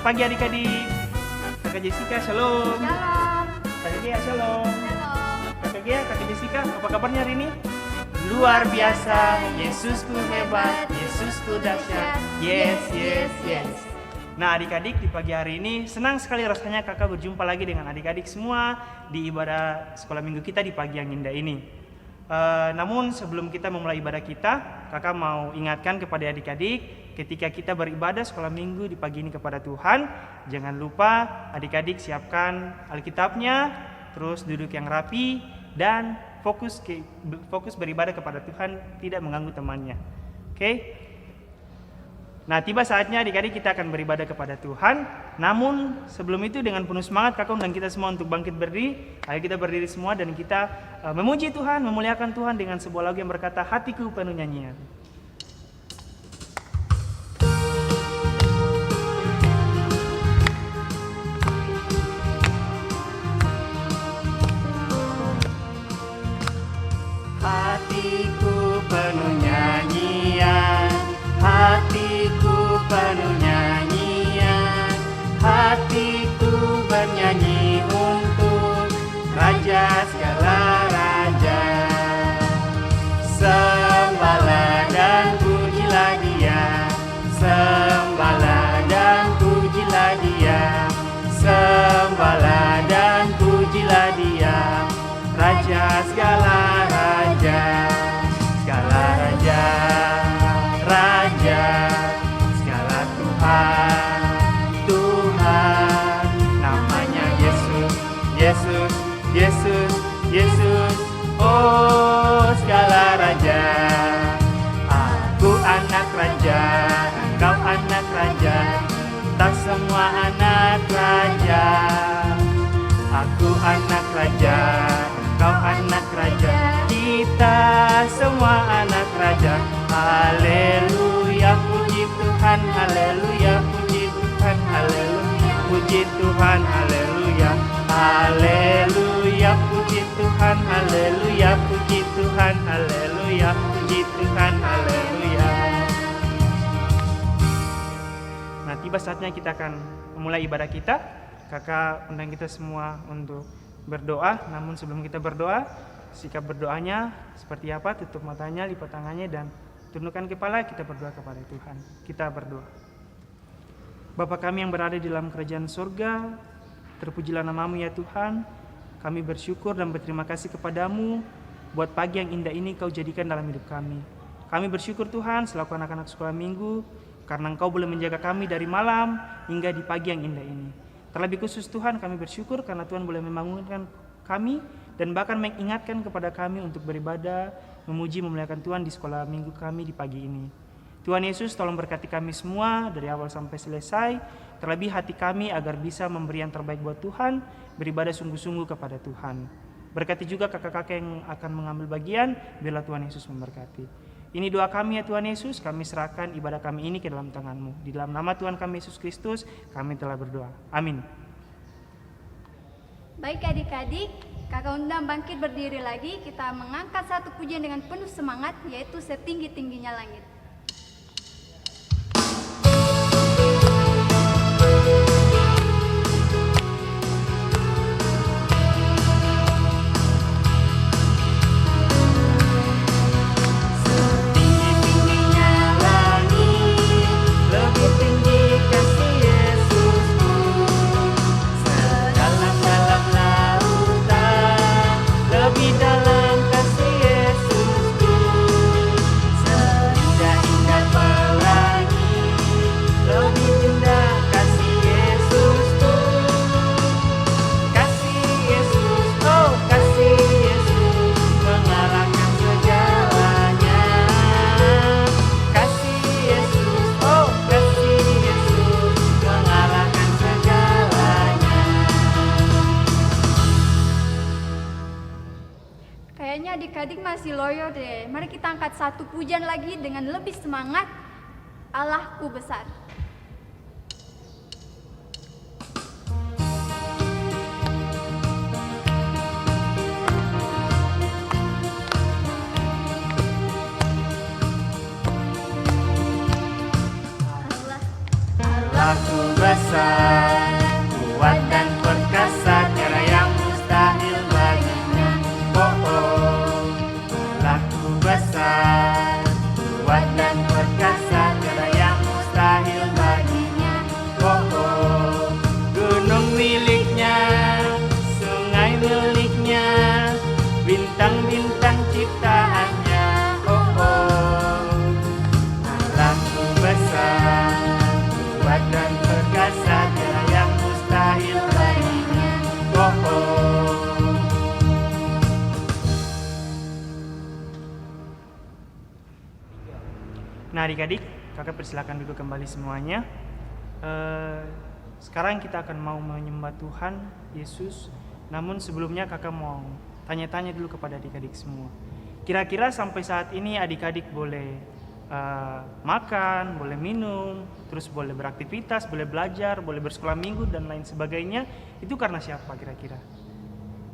pagi adik-adik. Kakak Jessica, shalom. Shalom. Kakak Gia, shalom. Shalom. Kakak Gia, Kakak Jessica, apa kabarnya hari ini? Luar biasa, Yesusku hebat, Yesusku dahsyat. Yes, yes, yes. Nah adik-adik, di pagi hari ini senang sekali rasanya kakak berjumpa lagi dengan adik-adik semua di ibadah sekolah minggu kita di pagi yang indah ini. Namun sebelum kita memulai ibadah kita, kakak mau ingatkan kepada adik-adik, ketika kita beribadah sekolah minggu di pagi ini kepada Tuhan, jangan lupa adik-adik siapkan Alkitabnya, terus duduk yang rapi dan fokus beribadah kepada Tuhan, tidak mengganggu temannya. Oke? Nah, tiba saatnya adik-adik kita akan beribadah kepada Tuhan. Namun sebelum itu dengan penuh semangat kakak undang kita semua untuk bangkit berdiri. Ayo kita berdiri semua dan kita memuji Tuhan, memuliakan Tuhan dengan sebuah lagu yang berkata, hatiku penuh nyanyian. Hatiku penuh nyanyian, hatiku penuh nyanyian, hatiku bernyanyi untuk Raja segala raja. Sembahlah dan pujilah Dia, sembahlah dan pujilah Dia, sembahlah dan pujilah Dia, Raja segala raja, segala raja, raja, segala Tuhan, Tuhan, namanya Yesus, Yesus, Yesus, Yesus, oh segala raja. Aku anak raja, engkau anak raja, kita semua anak raja. Aku anak raja, engkau anak raja, kita semua anak raja. Haleluya, puji Tuhan, haleluya, puji Tuhan, haleluya, puji Tuhan, haleluya, haleluya, puji Tuhan, haleluya, puji Tuhan, haleluya, puji Tuhan, haleluya. Nah, tiba saatnya kita akan memulai ibadah kita. Kakak undang kita semua untuk berdoa. Namun sebelum kita berdoa, sikap berdoanya seperti apa? Tutup matanya, lipat tangannya, dan tundukkan kepala. Kita berdoa kepada Tuhan. Kita berdoa. Bapa kami yang berada di dalam kerajaan surga, terpujilah namamu ya Tuhan. Kami bersyukur dan berterima kasih kepadamu buat pagi yang indah ini kau jadikan dalam hidup kami. Kami bersyukur Tuhan selaku anak-anak sekolah minggu, karena engkau boleh menjaga kami dari malam hingga di pagi yang indah ini. Terlebih khusus Tuhan kami bersyukur karena Tuhan boleh membangunkan kami dan bahkan mengingatkan kepada kami untuk beribadah, memuji, memuliakan Tuhan di sekolah minggu kami di pagi ini. Tuhan Yesus tolong berkati kami semua dari awal sampai selesai, terlebih hati kami agar bisa memberi yang terbaik buat Tuhan, beribadah sungguh-sungguh kepada Tuhan. Berkati juga kakak-kakak yang akan mengambil bagian, biarlah Tuhan Yesus memberkati. Ini doa kami ya Tuhan Yesus, kami serahkan ibadah kami ini ke dalam tangan-Mu. Di dalam nama Tuhan kami Yesus Kristus, kami telah berdoa. Amin. Baik adik-adik, kakak undang bangkit berdiri lagi. Kita mengangkat satu pujian dengan penuh semangat, yaitu setinggi-tingginya langit. Dalam kasih Yesusku, adik-adik masih loyo deh. Mari kita angkat satu pujian lagi dengan lebih semangat. Allahku besar. Allahku besar. Nah adik-adik, kakak persilakan duduk kembali semuanya. Sekarang kita akan mau menyembah Tuhan Yesus. Namun sebelumnya kakak mau tanya-tanya dulu kepada adik-adik semua. Kira-kira sampai saat ini adik-adik boleh makan, boleh minum, terus boleh beraktivitas, boleh belajar, boleh bersekolah minggu dan lain sebagainya. Itu karena siapa kira-kira?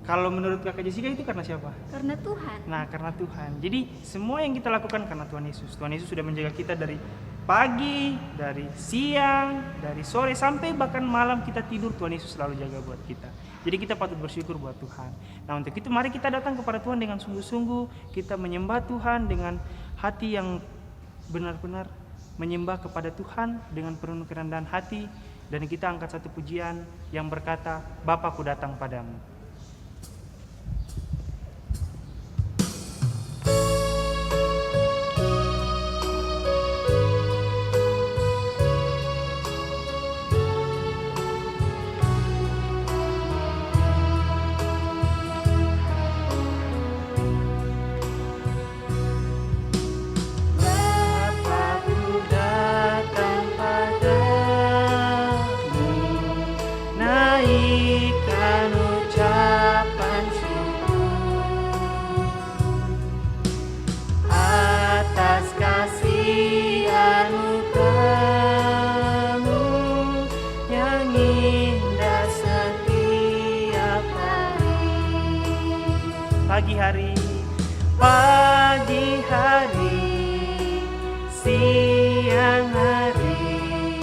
Kalau menurut kakak Jessica itu karena siapa? Karena Tuhan. Nah, karena Tuhan. Jadi semua yang kita lakukan karena Tuhan Yesus. Tuhan Yesus sudah menjaga kita dari pagi, dari siang, dari sore, sampai bahkan malam kita tidur, Tuhan Yesus selalu jaga buat kita. Jadi kita patut bersyukur buat Tuhan. Nah, untuk itu mari kita datang kepada Tuhan dengan sungguh-sungguh. Kita menyembah Tuhan dengan hati yang benar-benar menyembah kepada Tuhan dengan penuh kerendahan hati. Dan kita angkat satu pujian yang berkata, Bapa ku datang padamu. Pagi hari, siang hari,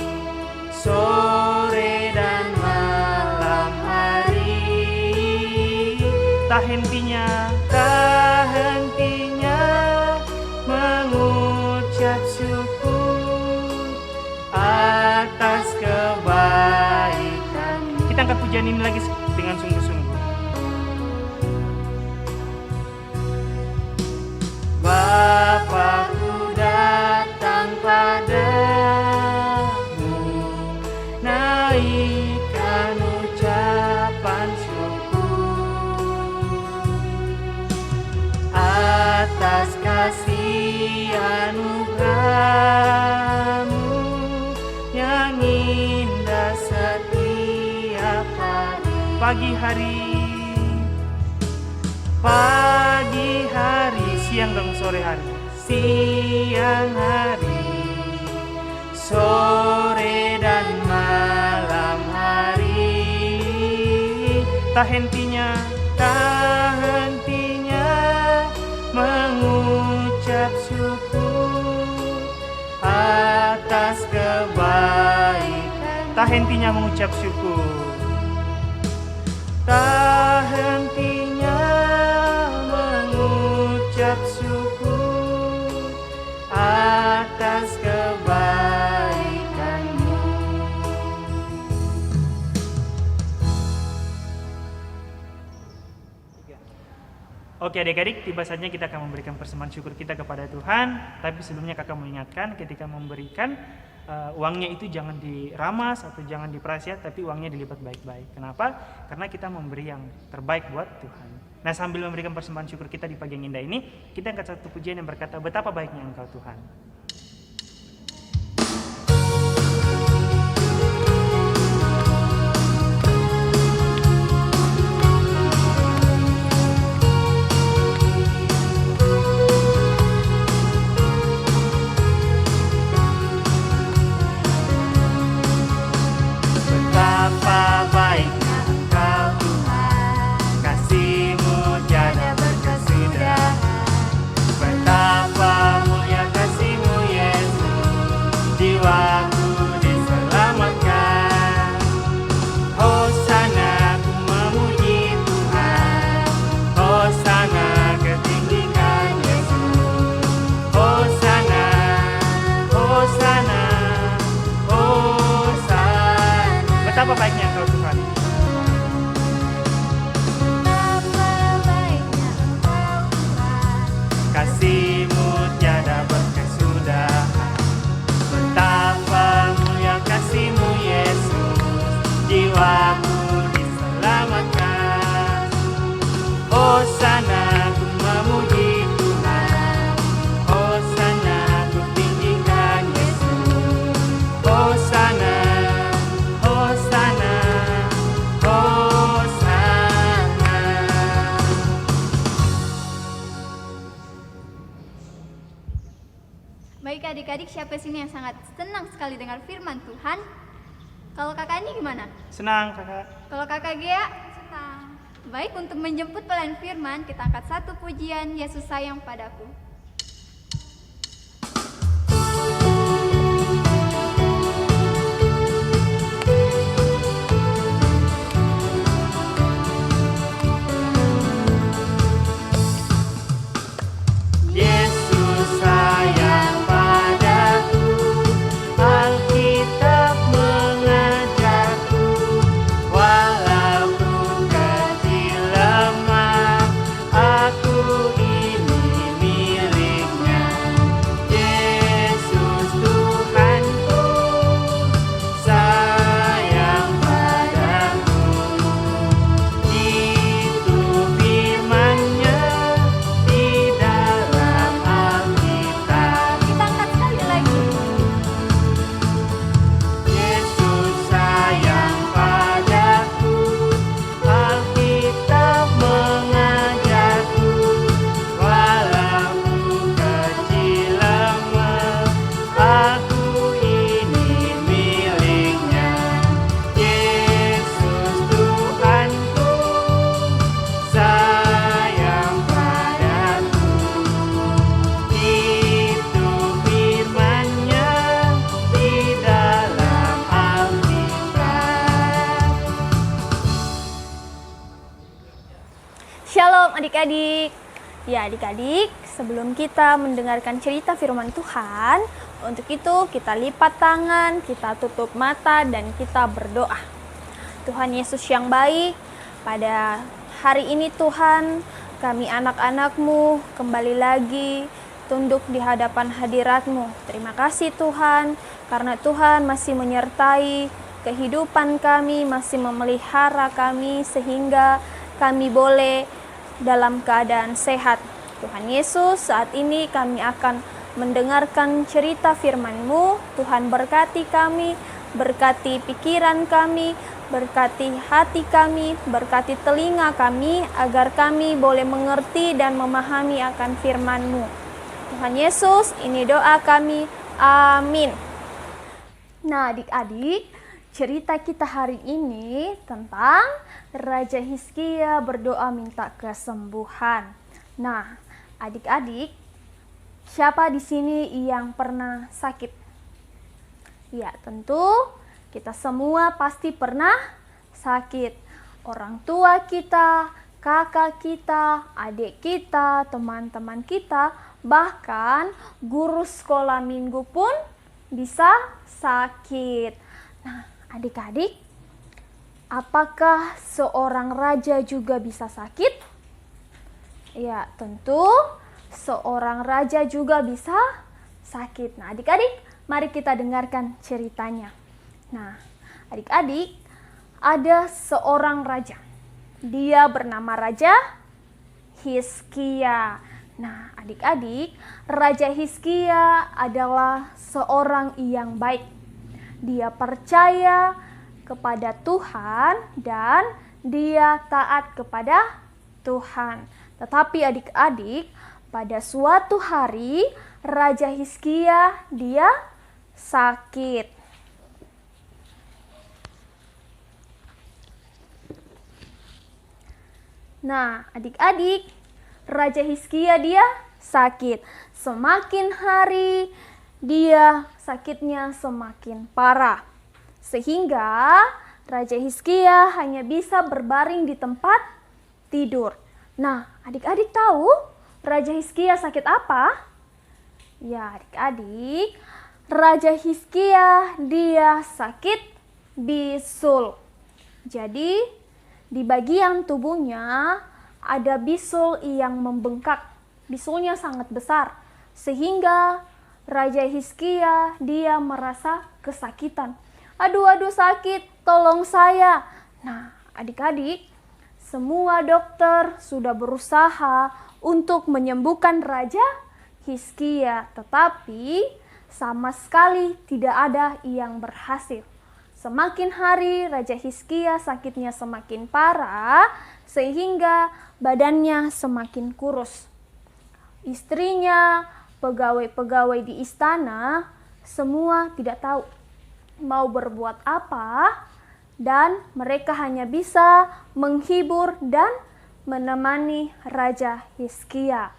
sore dan malam hari, tak hentinya mengucap syukur atas kebaikan. Kita angkat pujian ini lagi dengan sungguh-sungguh. Bapa-Ku datang padamu, naikkan ucapan syukur atas kasih anugerah-Mu yang indah setiap hari. Pagi hari, siang dan sore hari, siang hari, sore dan malam hari, tak hentinya mengucap syukur atas kebaikan. Tak hentinya mengucap syukur, tak hentinya mengucap syukur atas kebaikan-Mu. Oke adik-adik, tiba saatnya kita akan memberikan persembahan syukur kita kepada Tuhan. Tapi sebelumnya kakak mengingatkan ketika memberikan uangnya itu jangan diramas atau jangan diperasiat, tapi uangnya dilipat baik-baik. Kenapa? Karena kita memberi yang terbaik buat Tuhan. Nah, sambil memberikan persembahan syukur kita di pagi yang indah ini, kita angkat satu pujian yang berkata, betapa baiknya Engkau Tuhan. Betapa mulia kasih-Mu adik-adik siapa sini yang sangat senang sekali dengar firman Tuhan? Kalau kakak ini gimana? Senang kakak. Kalau kakak Gea? Senang. Baik, untuk menjemput pelayan firman, kita angkat satu pujian, Yesus sayang padaku. Shalom adik-adik. Ya adik-adik, sebelum kita mendengarkan cerita firman Tuhan, untuk itu kita lipat tangan, kita tutup mata, dan kita berdoa. Tuhan Yesus yang baik, pada hari ini Tuhan, kami anak-anak-Mu kembali lagi tunduk di hadapan hadirat-Mu. Terima kasih Tuhan, karena Tuhan masih menyertai kehidupan kami, masih memelihara kami, sehingga kami boleh dalam keadaan sehat. Tuhan Yesus, saat ini kami akan mendengarkan cerita firman-Mu. Tuhan berkati kami, berkati pikiran kami, berkati hati kami, berkati telinga kami, agar kami boleh mengerti dan memahami akan firman-Mu. Tuhan Yesus, ini doa kami. Amin. Nah adik-adik, cerita kita hari ini tentang Raja Hizkia berdoa minta kesembuhan. Nah, adik-adik, siapa di sini yang pernah sakit? Ya, tentu kita semua pasti pernah sakit. Orang tua kita, kakak kita, adik kita, teman-teman kita, bahkan guru sekolah minggu pun bisa sakit. Nah, adik-adik, apakah seorang raja juga bisa sakit? Ya, tentu seorang raja juga bisa sakit. Nah, adik-adik, mari kita dengarkan ceritanya. Nah, adik-adik, ada seorang raja. Dia bernama Raja Hizkia. Nah, adik-adik, Raja Hizkia adalah seorang yang baik. Dia percaya kepada Tuhan dan dia taat kepada Tuhan. Tetapi adik-adik, pada suatu hari Raja Hizkia dia sakit. Nah, adik-adik, Raja Hizkia dia sakit. Semakin hari dia sakitnya semakin parah. Sehingga Raja Hizkia hanya bisa berbaring di tempat tidur. Nah, adik-adik tahu Raja Hizkia sakit apa? Ya, adik-adik, Raja Hizkia dia sakit bisul. Jadi, di bagian tubuhnya ada bisul yang membengkak. Bisulnya sangat besar. Sehingga Raja Hizkia dia merasa kesakitan. Aduh sakit, tolong saya. Nah, adik-adik, semua dokter sudah berusaha untuk menyembuhkan Raja Hizkia, tetapi sama sekali tidak ada yang berhasil. Semakin hari Raja Hizkia sakitnya semakin parah, sehingga badannya semakin kurus. Istrinya pegawai-pegawai di istana semua tidak tahu mau berbuat apa, dan mereka hanya bisa menghibur dan menemani Raja Hizkia.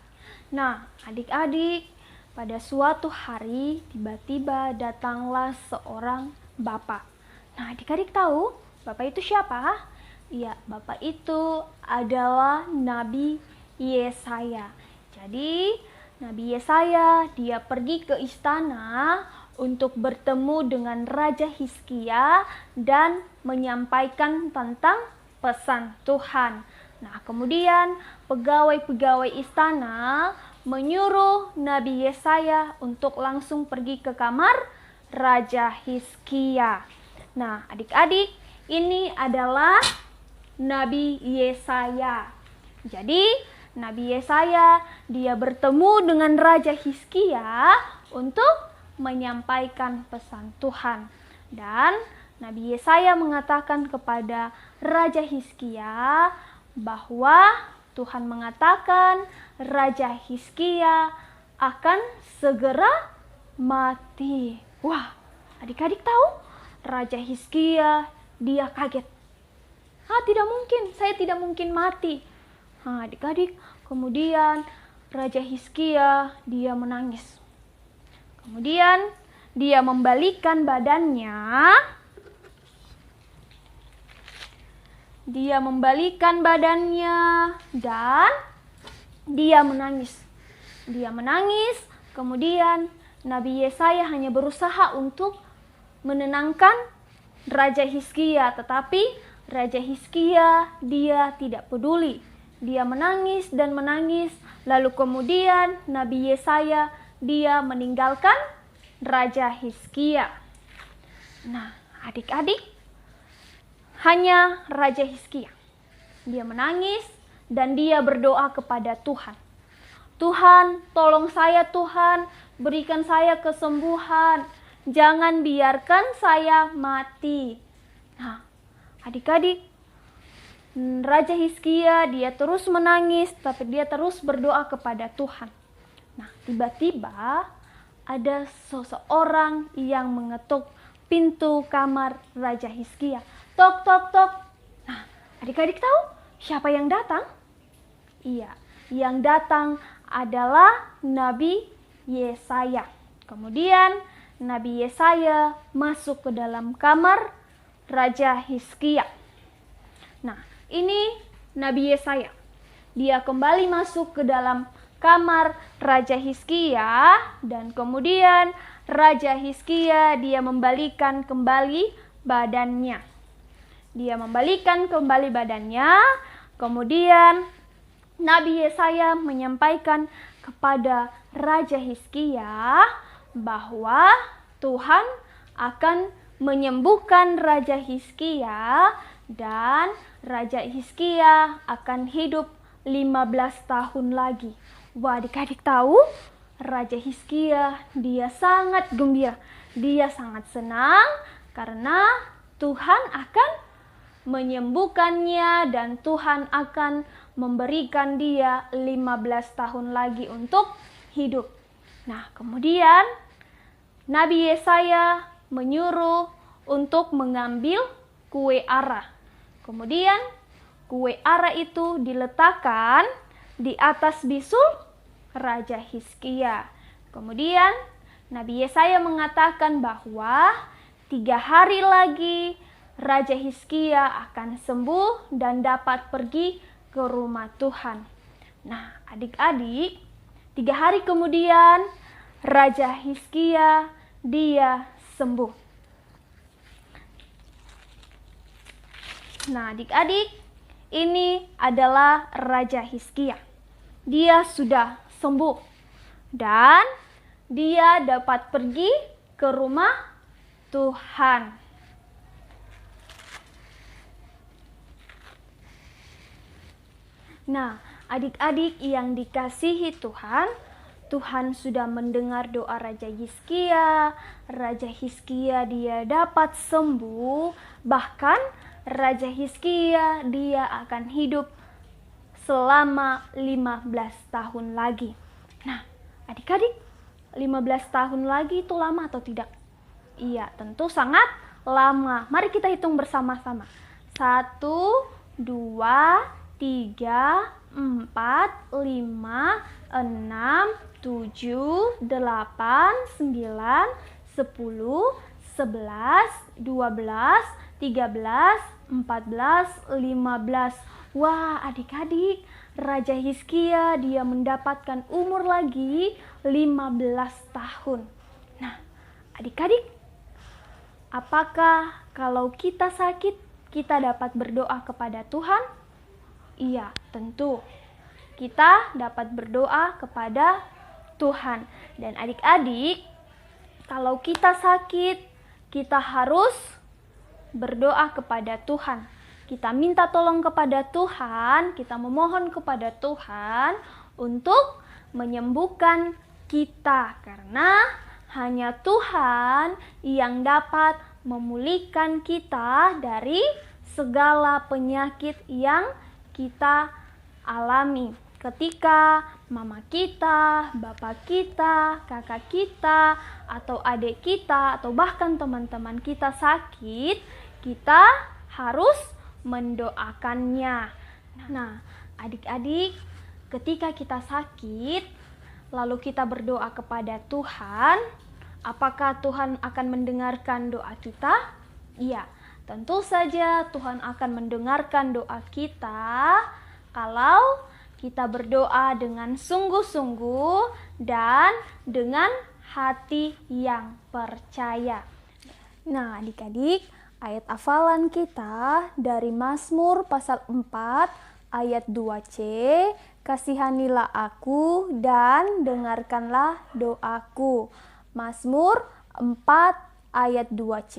Nah, adik-adik, pada suatu hari tiba-tiba datanglah seorang bapak. Nah, adik-adik tahu bapak itu siapa? Iya, bapak itu adalah Nabi Yesaya. Jadi, Nabi Yesaya dia pergi ke istana untuk bertemu dengan Raja Hizkia dan menyampaikan tentang pesan Tuhan. Nah, kemudian pegawai-pegawai istana menyuruh Nabi Yesaya untuk langsung pergi ke kamar Raja Hizkia. Nah, adik-adik, ini adalah Nabi Yesaya. Jadi, Nabi Yesaya dia bertemu dengan Raja Hizkia untuk menyampaikan pesan Tuhan. Dan Nabi Yesaya mengatakan kepada Raja Hizkia bahwa Tuhan mengatakan Raja Hizkia akan segera mati. Wah, adik-adik tahu? Raja Hizkia dia kaget. Tidak mungkin, saya tidak mungkin mati. Adik-adik, kemudian Raja Hizkia dia menangis. Kemudian dia membalikkan badannya. Dan dia menangis. Kemudian Nabi Yesaya hanya berusaha untuk menenangkan Raja Hizkia, tetapi Raja Hizkia dia tidak peduli. Dia menangis dan menangis. Lalu kemudian Nabi Yesaya dia meninggalkan Raja Hizkia. Nah, adik-adik, hanya Raja Hizkia. Dia menangis dan dia berdoa kepada Tuhan. Tuhan, tolong saya Tuhan, berikan saya kesembuhan. Jangan biarkan saya mati. Nah, adik-adik, Raja Hizkia dia terus menangis, tapi dia terus berdoa kepada Tuhan. Nah, tiba-tiba ada seseorang yang mengetuk pintu kamar Raja Hizkia. Tok, tok, tok. Nah, adik-adik tahu siapa yang datang? Iya, yang datang adalah Nabi Yesaya. Kemudian Nabi Yesaya masuk ke dalam kamar Raja Hizkia. Nah, ini Nabi Yesaya. Dia kembali masuk ke dalam kamar Raja Hizkia, dan kemudian Raja Hizkia dia membalikan kembali badannya. Kemudian Nabi Yesaya menyampaikan kepada Raja Hizkia bahwa Tuhan akan menyembuhkan Raja Hizkia dan Raja Hizkia akan hidup 15 tahun lagi. Wah, adik-adik tahu? Raja Hizkia dia sangat gembira. Dia sangat senang karena Tuhan akan menyembuhkannya dan Tuhan akan memberikan dia 15 tahun lagi untuk hidup. Nah, kemudian Nabi Yesaya menyuruh untuk mengambil kue ara. Kemudian kue ara itu diletakkan di atas bisul Raja Hizkia. Kemudian Nabi Yesaya mengatakan bahwa 3 hari lagi Raja Hizkia akan sembuh dan dapat pergi ke rumah Tuhan. Nah, adik-adik, 3 hari kemudian Raja Hizkia dia sembuh. Nah, adik-adik, ini adalah Raja Hizkia. Dia sudah sembuh dan dia dapat pergi ke rumah Tuhan. Nah, adik-adik yang dikasihi Tuhan, Tuhan sudah mendengar doa Raja Hizkia. Raja Hizkia dia dapat sembuh, bahkan Raja Hizkia dia akan hidup selama 15 tahun lagi. Nah, adik-adik, 15 tahun lagi itu lama atau tidak? Iya, tentu sangat lama. Mari kita hitung bersama-sama. 1, 2, 3, 4, 5, 6, 7, 8, 9, 10, 11, 12, 13, 14, 15. Wah, adik-adik, Raja Hizkia dia mendapatkan umur lagi 15 tahun. Nah, adik-adik, apakah kalau kita sakit, kita dapat berdoa kepada Tuhan? Iya, tentu. Kita dapat berdoa kepada Tuhan. Dan adik-adik, kalau kita sakit, kita harus berdoa kepada Tuhan. Kita minta tolong kepada Tuhan, kita memohon kepada Tuhan untuk menyembuhkan kita. Karena hanya Tuhan yang dapat memulihkan kita dari segala penyakit yang kita alami. Ketika mama kita, bapak kita, kakak kita, atau adik kita, atau bahkan teman-teman kita sakit, kita harus mendoakannya. Nah, adik-adik, ketika kita sakit, lalu kita berdoa kepada Tuhan, apakah Tuhan akan mendengarkan doa kita? Iya, tentu saja Tuhan akan mendengarkan doa kita kalau kita berdoa dengan sungguh-sungguh dan dengan hati yang percaya. Nah, adik-adik, ayat hafalan kita dari Mazmur pasal 4 ayat 2c, kasihanilah aku dan dengarkanlah doaku. Mazmur 4 ayat 2c,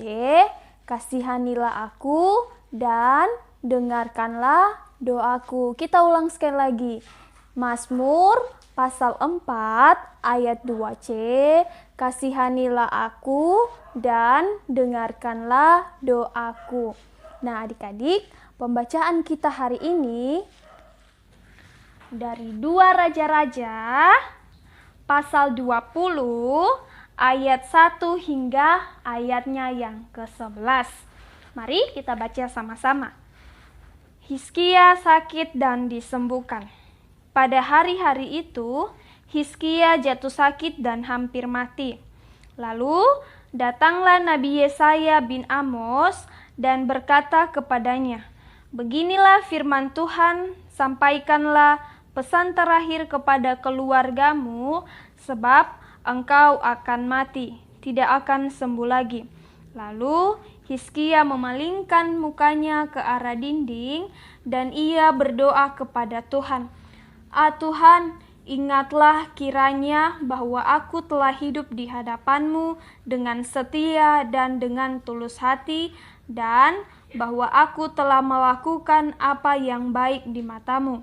kasihanilah aku dan dengarkanlah doaku. Kita ulang sekali lagi. Mazmur pasal 4 ayat 2c, kasihanilah aku dan dengarkanlah doaku. Nah, adik-adik, pembacaan kita hari ini dari 2 Raja-Raja pasal 20 ayat 1 hingga ayatnya yang ke-11. Mari kita baca sama-sama. Hizkia sakit dan disembuhkan. Pada hari-hari itu, Hizkia jatuh sakit dan hampir mati. Lalu datanglah Nabi Yesaya bin Amos dan berkata kepadanya, beginilah firman Tuhan, sampaikanlah pesan terakhir kepada keluargamu, sebab engkau akan mati, tidak akan sembuh lagi. Lalu Hizkia memalingkan mukanya ke arah dinding dan ia berdoa kepada Tuhan. Ah Tuhan, ingatlah kiranya bahwa aku telah hidup di hadapan-Mu dengan setia dan dengan tulus hati, dan bahwa aku telah melakukan apa yang baik di mata-Mu.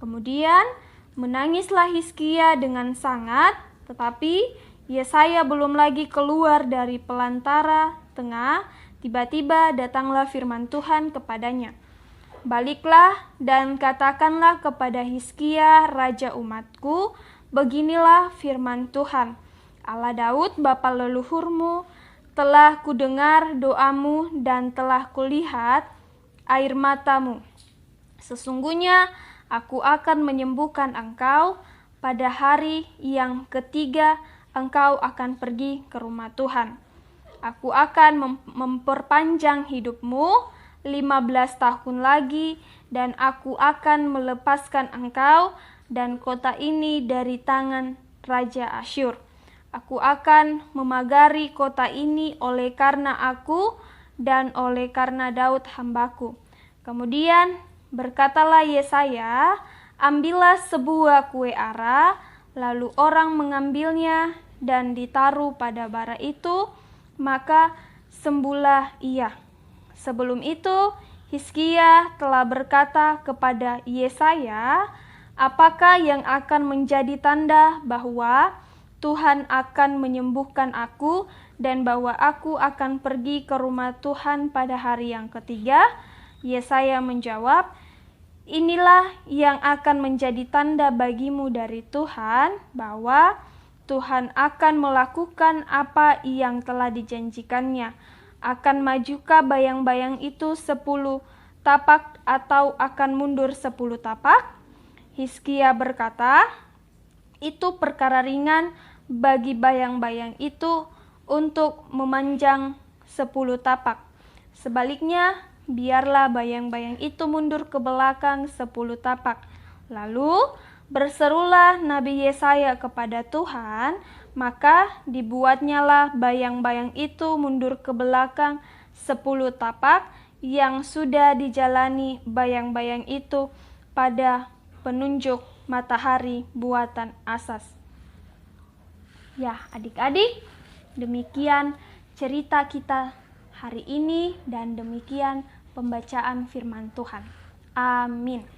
Kemudian menangislah Hizkia dengan sangat, tetapi Yesaya belum lagi keluar dari pelantara tengah, tiba-tiba datanglah firman Tuhan kepadanya. Baliklah dan katakanlah kepada Hizkia, raja umatku, beginilah firman Tuhan. Allah Daud, bapa leluhurmu, telah kudengar doamu dan telah kulihat air matamu. Sesungguhnya aku akan menyembuhkan engkau. Pada hari yang ketiga engkau akan pergi ke rumah Tuhan. Aku akan memperpanjang hidupmu 15 tahun lagi, dan aku akan melepaskan engkau dan kota ini dari tangan Raja Asyur. Aku akan memagari kota ini oleh karena aku dan oleh karena Daud hambaku. Kemudian berkatalah Yesaya, ambillah sebuah kue ara, lalu orang mengambilnya dan ditaruh pada bara itu, maka sembuhlah ia. Sebelum itu, Hizkia telah berkata kepada Yesaya, apakah yang akan menjadi tanda bahwa Tuhan akan menyembuhkan aku dan bahwa aku akan pergi ke rumah Tuhan pada hari yang ketiga? Yesaya menjawab, inilah yang akan menjadi tanda bagimu dari Tuhan, bahwa Tuhan akan melakukan apa yang telah dijanjikannya. Akan majukah bayang-bayang itu 10 tapak atau akan mundur 10 tapak? Hizkia berkata, itu perkara ringan bagi bayang-bayang itu untuk memanjang 10 tapak. Sebaliknya, biarlah bayang-bayang itu mundur ke belakang 10 tapak. Lalu berserulah Nabi Yesaya kepada Tuhan, maka dibuatnyalah bayang-bayang itu mundur ke belakang 10 tapak yang sudah dijalani bayang-bayang itu pada penunjuk matahari buatan Asas. Ya, adik-adik, demikian cerita kita hari ini dan demikian pembacaan firman Tuhan. Amin.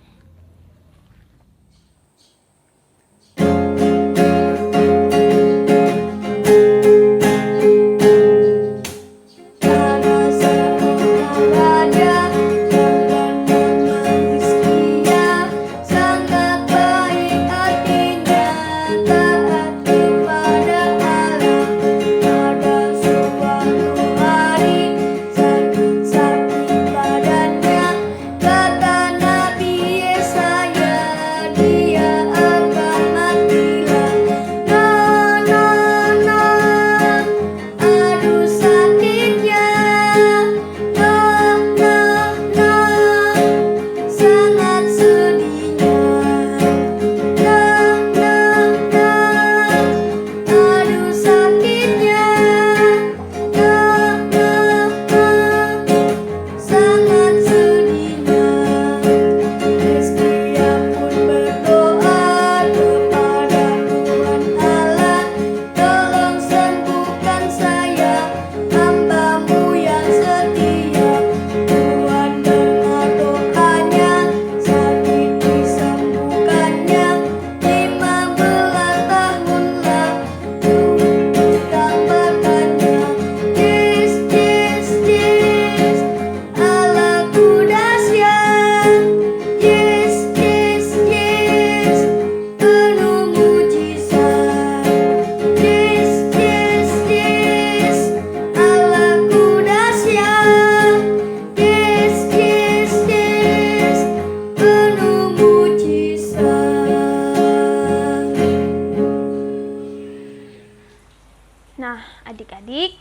Nah, adik-adik,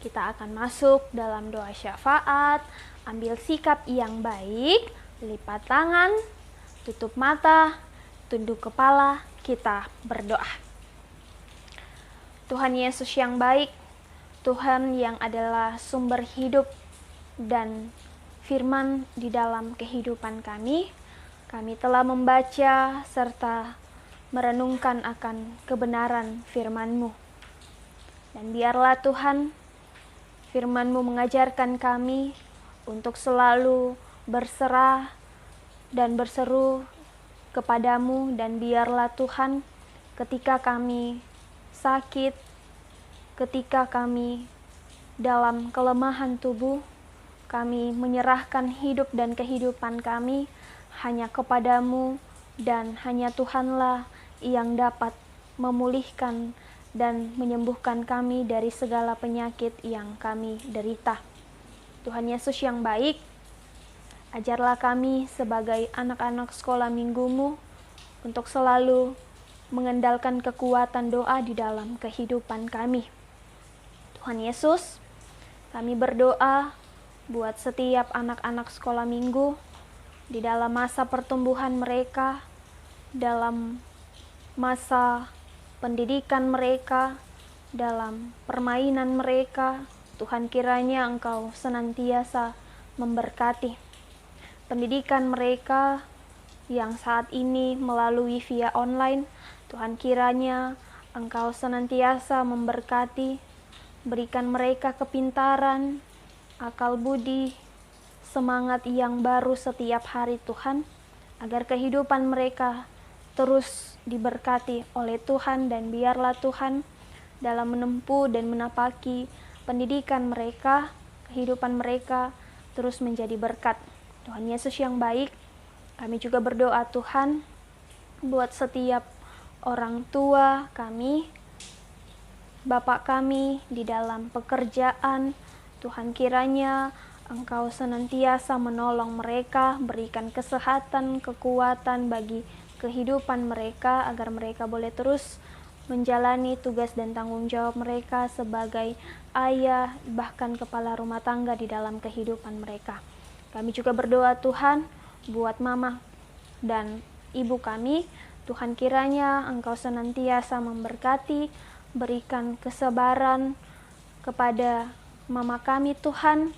kita akan masuk dalam doa syafaat, ambil sikap yang baik, lipat tangan, tutup mata, tunduk kepala, kita berdoa. Tuhan Yesus yang baik, Tuhan yang adalah sumber hidup dan firman di dalam kehidupan kami telah membaca serta merenungkan akan kebenaran firman-Mu. Dan biarlah Tuhan, firman-Mu mengajarkan kami untuk selalu berserah dan berseru kepadamu, dan biarlah Tuhan ketika kami sakit, ketika kami dalam kelemahan tubuh, kami menyerahkan hidup dan kehidupan kami hanya kepadamu, dan hanya Tuhanlah yang dapat memulihkan dan menyembuhkan kami dari segala penyakit yang kami derita. Tuhan Yesus yang baik, ajarlah kami sebagai anak-anak sekolah minggu-Mu untuk selalu mengandalkan kekuatan doa di dalam kehidupan kami. Tuhan Yesus, kami berdoa buat setiap anak-anak sekolah minggu di dalam masa pertumbuhan mereka, dalam masa pendidikan mereka, dalam permainan mereka. Tuhan, kiranya Engkau senantiasa memberkati pendidikan mereka yang saat ini melalui via online. Tuhan, kiranya Engkau senantiasa memberkati, berikan mereka kepintaran, akal budi, semangat yang baru setiap hari Tuhan, agar kehidupan mereka terus diberkati oleh Tuhan, dan biarlah Tuhan dalam menempuh dan menapaki pendidikan mereka, kehidupan mereka terus menjadi berkat. Tuhan Yesus yang baik, kami juga berdoa Tuhan buat setiap orang tua kami Bapa kami di dalam pekerjaan, Tuhan kiranya Engkau senantiasa menolong mereka, berikan kesehatan, kekuatan bagi kehidupan mereka agar mereka boleh terus menjalani tugas dan tanggung jawab mereka sebagai ayah, bahkan kepala rumah tangga di dalam kehidupan mereka. Kami juga berdoa Tuhan buat mama dan ibu kami, Tuhan kiranya Engkau senantiasa memberkati, berikan kesabaran kepada mama kami Tuhan,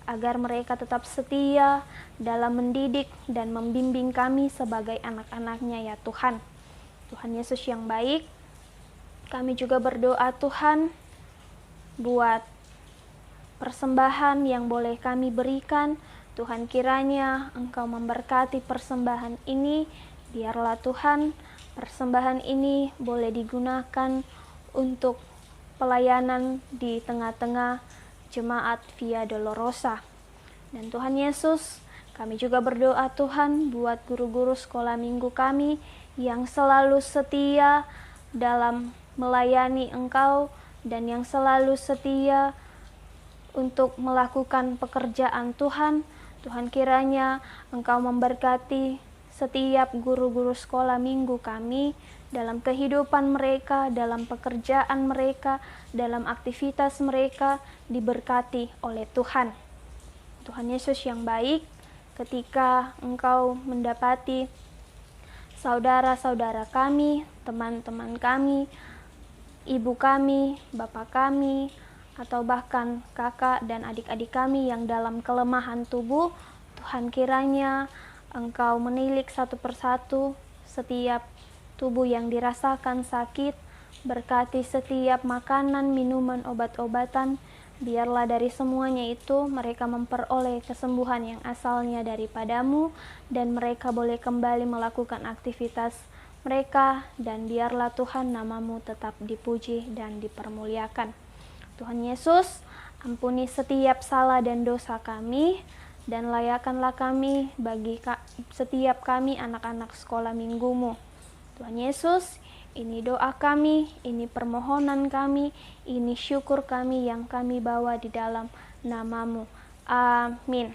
agar mereka tetap setia dalam mendidik dan membimbing kami sebagai anak-anaknya ya Tuhan. Tuhan Yesus yang baik, kami juga berdoa Tuhan buat persembahan yang boleh kami berikan. Tuhan kiranya Engkau memberkati persembahan ini, biarlah Tuhan persembahan ini boleh digunakan untuk pelayanan di tengah-tengah Jemaat Via Dolorosa. Dan Tuhan Yesus, kami juga berdoa Tuhan buat guru-guru sekolah minggu kami yang selalu setia dalam melayani Engkau dan yang selalu setia untuk melakukan pekerjaan Tuhan. Tuhan kiranya Engkau memberkati setiap guru-guru sekolah minggu kami dalam kehidupan mereka, dalam pekerjaan mereka, dalam aktivitas mereka, diberkati oleh Tuhan. Tuhan Yesus yang baik, ketika Engkau mendapati saudara-saudara kami, teman-teman kami, ibu kami, bapak kami, atau bahkan kakak dan adik-adik kami yang dalam kelemahan tubuh, Tuhan kiranya Engkau menilik satu persatu setiap tubuh yang dirasakan sakit, berkati setiap makanan, minuman, obat-obatan, biarlah dari semuanya itu mereka memperoleh kesembuhan yang asalnya daripadamu, dan mereka boleh kembali melakukan aktivitas mereka, dan biarlah Tuhan namamu tetap dipuji dan dipermuliakan. Tuhan Yesus, ampuni setiap salah dan dosa kami, dan layakanlah kami bagi setiap kami anak-anak sekolah minggumu. Tuhan Yesus, ini doa kami, ini permohonan kami, ini syukur kami yang kami bawa di dalam namamu. Amin.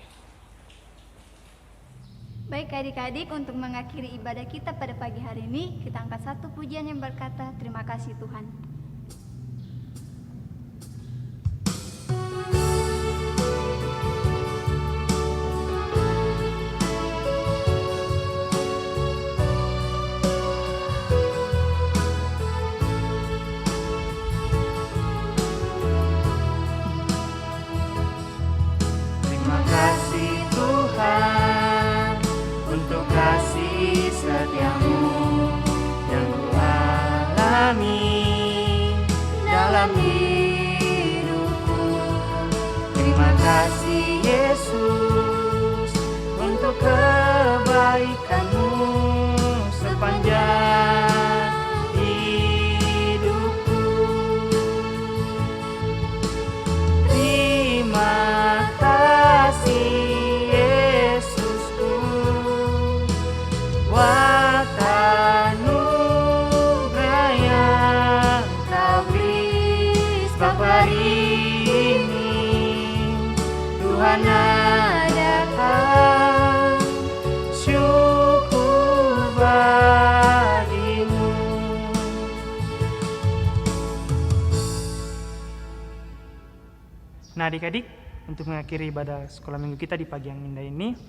Baik adik-adik, untuk mengakhiri ibadah kita pada pagi hari ini, kita angkat satu pujian yang berkata, terima kasih Tuhan. Dalam hidupku, terima kasih Yesus untuk kebaikan-Mu sepanjang hidupku. Terima kasih Yesusku buat anugerah yang Kau beri setiap ini. Tuhan adakan syukur bagimu. Nah adik-adik, untuk mengakhiri ibadah sekolah minggu kita di pagi yang indah ini,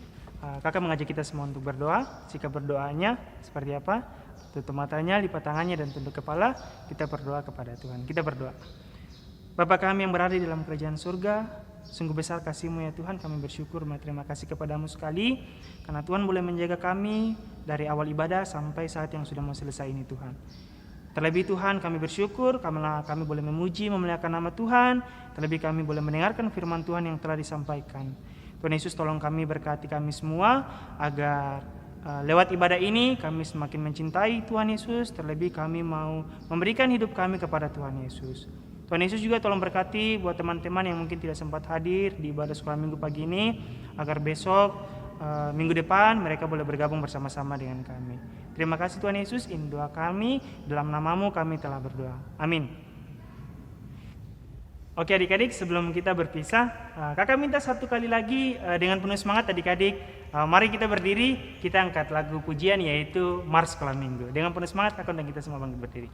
kakak mengajak kita semua untuk berdoa. Sikap berdoanya seperti apa? Tutup matanya, lipat tangannya, dan tunduk kepala. Kita berdoa kepada Tuhan. Kita berdoa. Bapa kami yang berada di dalam kerajaan surga, sungguh besar kasih-Mu ya Tuhan. Kami bersyukur, terima kasih kepada-Mu sekali, karena Tuhan boleh menjaga kami dari awal ibadah sampai saat yang sudah mau selesai ini Tuhan. Terlebih Tuhan, kami bersyukur karena kami boleh memuji, memuliakan nama Tuhan. Terlebih kami boleh mendengarkan firman Tuhan yang telah disampaikan. Tuhan Yesus, tolong kami, berkati kami semua, agar lewat ibadah ini kami semakin mencintai Tuhan Yesus. Terlebih kami mau memberikan hidup kami kepada Tuhan Yesus. Tuhan Yesus juga tolong berkati buat teman-teman yang mungkin tidak sempat hadir di ibadah sekolah minggu pagi ini, agar besok minggu depan mereka boleh bergabung bersama-sama dengan kami. Terima kasih Tuhan Yesus, ini doa kami, dalam namamu kami telah berdoa. Amin. Oke adik-adik, sebelum kita berpisah, kakak minta satu kali lagi dengan penuh semangat adik-adik, mari kita berdiri, kita angkat lagu pujian yaitu Mars Sekolah Minggu. Dengan penuh semangat, kakak undang kita semua bangkit berdiri.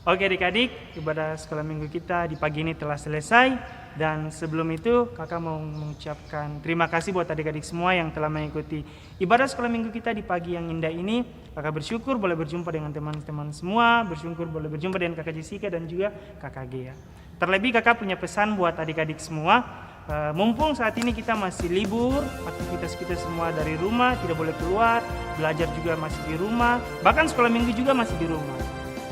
Oke adik-adik, ibadah sekolah minggu kita di pagi ini telah selesai. Dan sebelum itu kakak mau mengucapkan terima kasih buat adik-adik semua yang telah mengikuti ibadah sekolah minggu kita di pagi yang indah ini. Kakak bersyukur boleh berjumpa dengan teman-teman semua, bersyukur boleh berjumpa dengan kakak Jessica dan juga kakak Gea. Terlebih kakak punya pesan buat adik-adik semua. Mumpung saat ini kita masih libur, aktivitas kita semua dari rumah, tidak boleh keluar, belajar juga masih di rumah, bahkan sekolah minggu juga masih di rumah.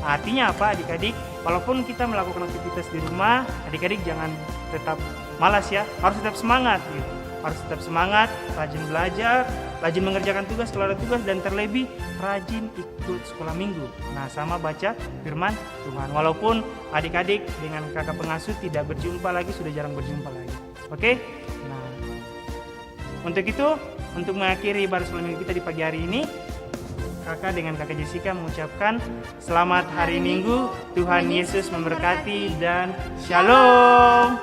Artinya apa adik-adik? Walaupun kita melakukan aktivitas di rumah, adik-adik jangan tetap malas ya, harus tetap semangat gitu. Harus tetap semangat, rajin belajar, rajin mengerjakan tugas kalau ada tugas, dan terlebih rajin ikut sekolah minggu. Nah, sama baca firman Tuhan. Walaupun adik-adik dengan kakak pengasuh tidak berjumpa lagi, sudah jarang berjumpa lagi. Oke? Nah, untuk itu, untuk mengakhiri ibadah sekolah minggu kita di pagi hari ini, kakak dengan kakak Jessica mengucapkan selamat hari Minggu, Tuhan Yesus memberkati dan Shalom.